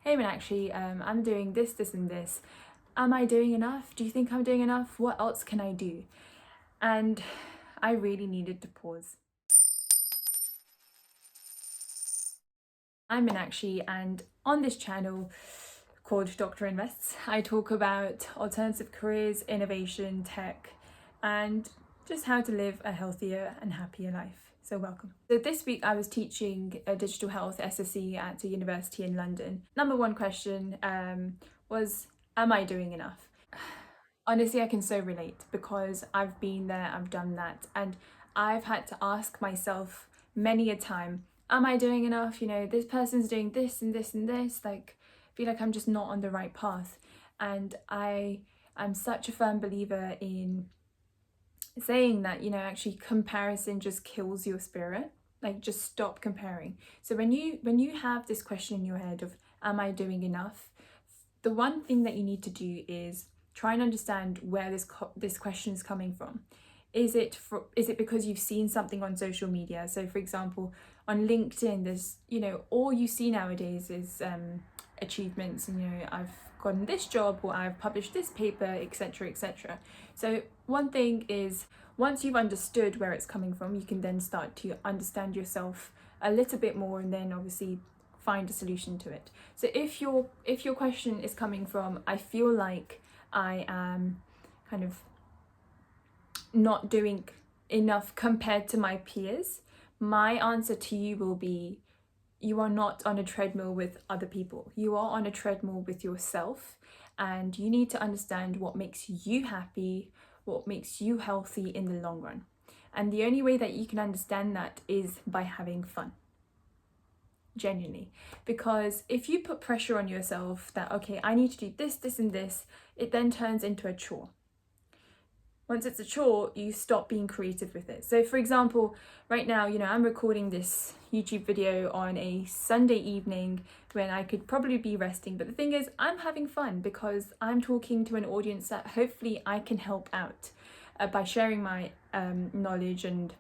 hey Meenakshi, I'm doing this, this and this. Am I doing enough? Do you think I'm doing enough? What else can I do? And I really needed to pause. I'm Meenakshi, and on this channel called Dr. Invests, I talk about alternative careers, innovation, tech, and just how to live a healthier and happier life. So welcome. So this week I was teaching a digital health SSE at a university in London. Number one question was, am I doing enough? Honestly, I can so relate because I've been there, I've done that, and I've had to ask myself many a time, am I doing enough? You know, this person's doing this and this and this, like, I feel like I'm just not on the right path. And I'm such a firm believer in saying that, you know, actually comparison just kills your spirit. Like, just stop comparing. So when you have this question in your head of, am I doing enough? The one thing that you need to do is try and understand where this question is coming from. Is it because you've seen something on social media? So for example, on LinkedIn, there's, you know, all you see nowadays is achievements, and, you know, I've gotten this job, or I've published this paper, etc., etc. So one thing is, once you've understood where it's coming from, you can then start to understand yourself a little bit more, and then obviously find a solution to it. So if your question is coming from, I feel like I am kind of not doing enough compared to my peers, my answer to you will be, you are not on a treadmill with other people. You are on a treadmill with yourself, and you need to understand what makes you happy, what makes you healthy in the long run. And the only way that you can understand that is by having fun. Genuinely. Because if you put pressure on yourself that, okay, I need to do this, this, and this, it then turns into a chore. Once it's a chore, you stop being creative with it. So for example, right now, you know, I'm recording this YouTube video on a Sunday evening when I could probably be resting. But the thing is, I'm having fun because I'm talking to an audience that hopefully I can help out by sharing my knowledge and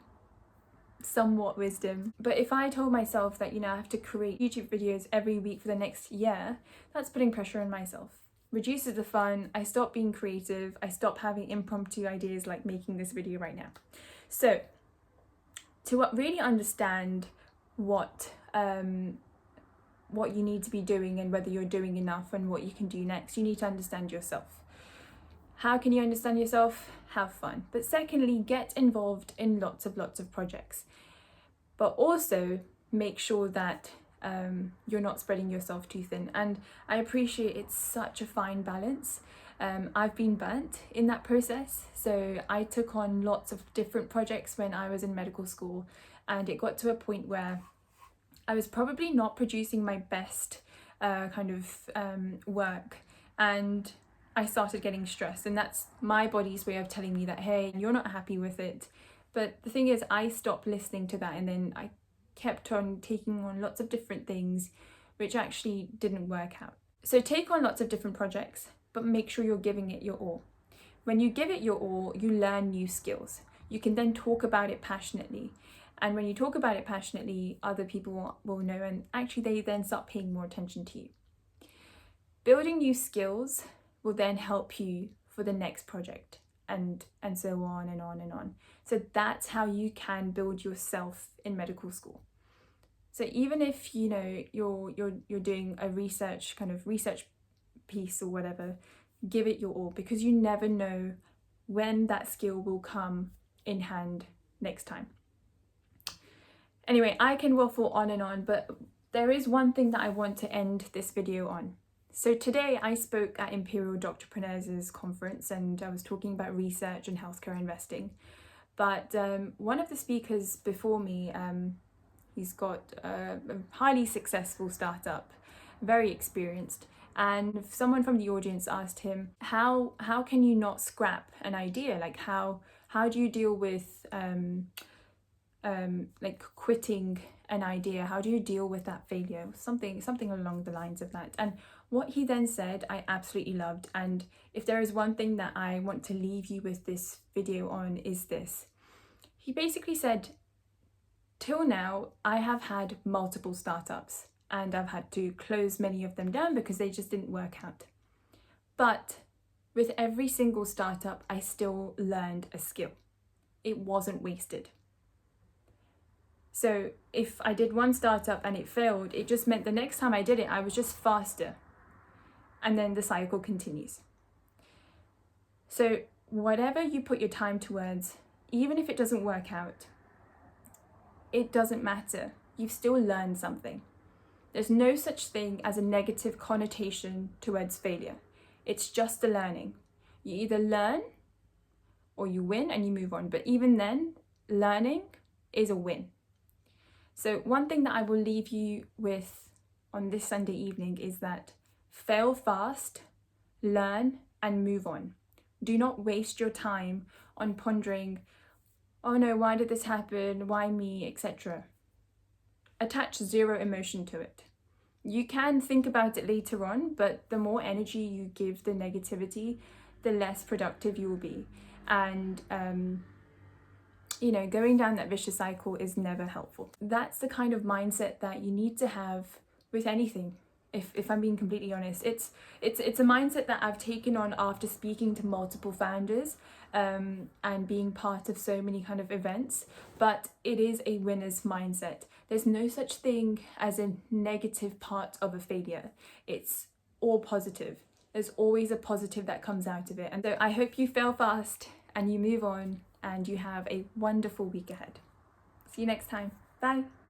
somewhat wisdom. But if I told myself that, you know, I have to create YouTube videos every week for the next year, that's putting pressure on myself. Reduces the fun, I stop being creative, I stop having impromptu ideas like making this video right now. So to really understand what you need to be doing and whether you're doing enough and what you can do next, you need to understand yourself. How can you understand yourself? Have fun. But secondly, get involved in lots of projects. But also make sure that you're not spreading yourself too thin. And I appreciate it's such a fine balance. I've been burnt in that process. So I took on lots of different projects when I was in medical school, and it got to a point where I was probably not producing my best work, and I started getting stressed, and that's my body's way of telling me that, hey, you're not happy with it. But the thing is, I stopped listening to that, and then I kept on taking on lots of different things which actually didn't work out. So take on lots of different projects, but make sure you're giving it your all. When you give it your all, you learn new skills. You can then talk about it passionately. And when you talk about it passionately, other people will know, and actually they then start paying more attention to you. Building new skills will then help you for the next project, and so on and on and on. So that's how you can build yourself in medical school. So even if, you know, you're doing a research piece or whatever, give it your all, because you never know when that skill will come in hand next time. Anyway, I can waffle on and on, but there is one thing that I want to end this video on. So today I spoke at Imperial Doctorpreneurs conference, and I was talking about research and healthcare investing. But one of the speakers before me, he's got a highly successful startup, very experienced. And someone from the audience asked him, how can you not scrap an idea? Like how do you deal with like quitting an idea? How do you deal with that failure? Something along the lines of that. And what he then said, I absolutely loved. And if there is one thing that I want to leave you with this video on, is this. He basically said, till now, I have had multiple startups. and I've had to close many of them down because they just didn't work out. But with every single startup, I still learned a skill. It wasn't wasted. So if I did one startup and it failed, it just meant the next time I did it, I was just faster. And then the cycle continues. So whatever you put your time towards, even if it doesn't work out, it doesn't matter. You've still learned something. There's no such thing as a negative connotation towards failure. It's just a learning. You either learn or you win and you move on. But even then, learning is a win. So one thing that I will leave you with on this Sunday evening is that fail fast, learn, and move on. Do not waste your time on pondering, oh no, why did this happen? Why me, etc. Attach zero emotion to it. You can think about it later on, but the more energy you give the negativity, the less productive you will be. And going down that vicious cycle is never helpful. That's the kind of mindset that you need to have with anything. If I'm being completely honest, it's a mindset that I've taken on after speaking to multiple founders and being part of so many kind of events. But it is a winner's mindset. There's no such thing as a negative part of a failure. It's all positive. There's always a positive that comes out of it. And so I hope you fail fast and you move on and you have a wonderful week ahead. See you next time. Bye.